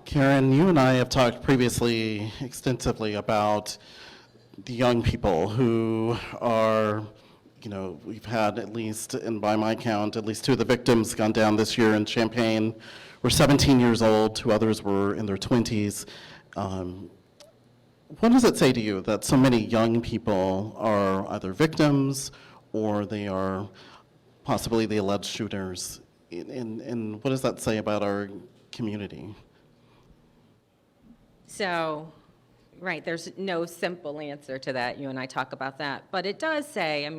Karen, you and I have talked previously extensively about the young people who are, we've had at least, and by my count, at least two of the victims gone down this year in Champaign were 17 years old, two others were in their 20s. What does it say to you that so many young people are either victims or they are possibly the alleged shooters? And what does that say about our community? So, right, there's no simple answer to that. You and I talk about that. But it does say,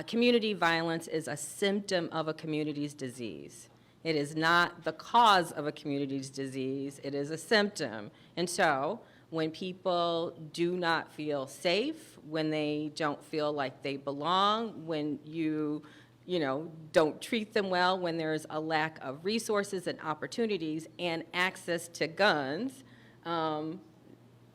community violence is a symptom of a community's disease. It is not the cause of a community's disease. It is a symptom. And so, when people do not feel safe, when they don't feel like they belong, when you don't treat them well, when there's a lack of resources and opportunities and access to guns,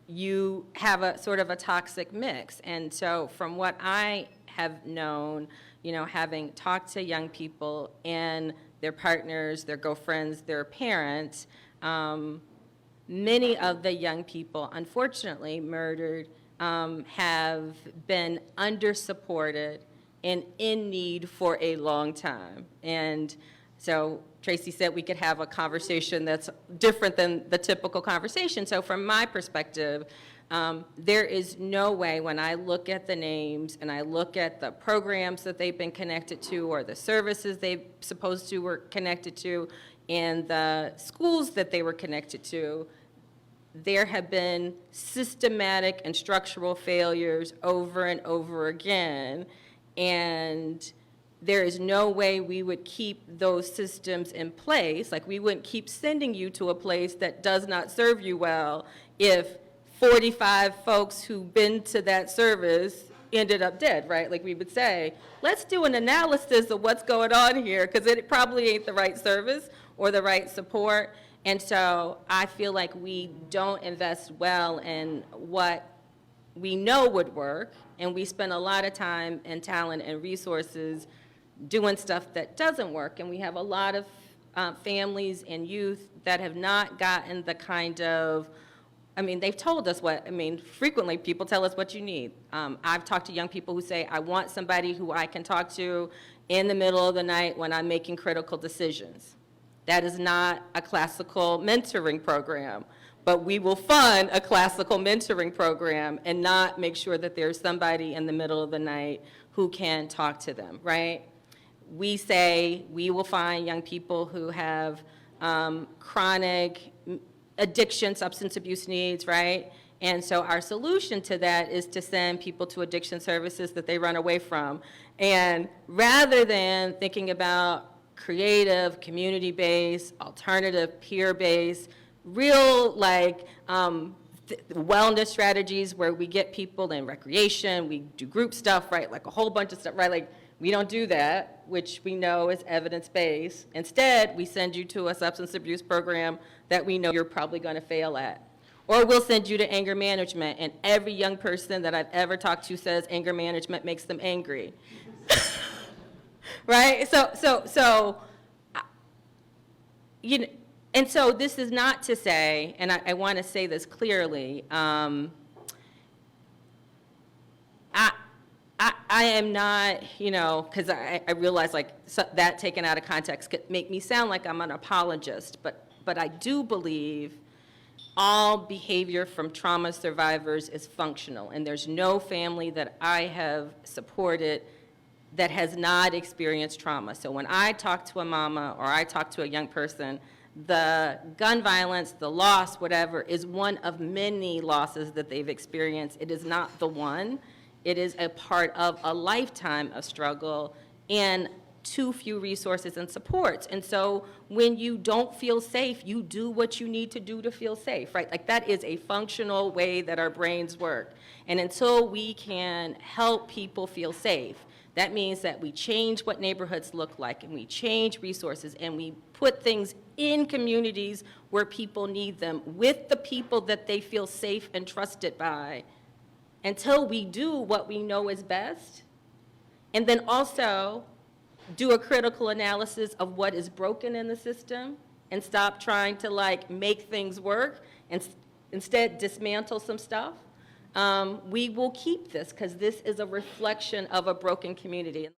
you have a sort of a toxic mix. And so from what I have known, having talked to young people and their partners, their girlfriends, their parents, many of the young people, unfortunately, murdered, have been under-supported and in need for a long time. And so Tracy said we could have a conversation that's different than the typical conversation. So from my perspective, there is no way when I look at the names and I look at the programs that they've been connected to or the services they supposed to were connected to and the schools that they were connected to, there have been systematic and structural failures over and over again. And there is no way we would keep those systems in place. Like, we wouldn't keep sending you to a place that does not serve you well if 45 folks who've been to that service ended up dead, right? Like, we would say, let's do an analysis of what's going on here, because it probably ain't the right service or the right support. And so I feel like we don't invest well in what we know would work, and we spend a lot of time and talent and resources doing stuff that doesn't work. And we have a lot of families and youth that have not gotten the kind of, they've told us frequently people tell us what you need. I've talked to young people who say, I want somebody who I can talk to in the middle of the night when I'm making critical decisions. That is not a classical mentoring program, but we will fund a classical mentoring program and not make sure that there's somebody in the middle of the night who can talk to them, right? We say we will find young people who have chronic addiction, substance abuse needs, right? And so our solution to that is to send people to addiction services that they run away from. And rather than thinking about creative, community-based, alternative, peer-based, real wellness strategies where we get people in recreation, we do group stuff, right? Like a whole bunch of stuff, right? Like, we don't do that, which we know is evidence-based. Instead, we send you to a substance abuse program that we know you're probably going to fail at. Or we'll send you to anger management, and every young person that I've ever talked to says anger management makes them angry. Right? And so this is not to say, and I want to say this clearly, I am not, because I realize that taken out of context could make me sound like I'm an apologist, but I do believe all behavior from trauma survivors is functional, and there's no family that I have supported that has not experienced trauma. So when I talk to a mama or I talk to a young person, the gun violence, the loss, whatever, is one of many losses that they've experienced. It is not the one. It is a part of a lifetime of struggle and too few resources and supports. And so when you don't feel safe, you do what you need to do to feel safe, right? Like, that is a functional way that our brains work. And until we can help people feel safe, that means that we change what neighborhoods look like, and we change resources, and we put things in communities where people need them with the people that they feel safe and trusted by. Until we do what we know is best, and then also do a critical analysis of what is broken in the system and stop trying to like make things work and instead dismantle some stuff, we will keep this because this is a reflection of a broken community.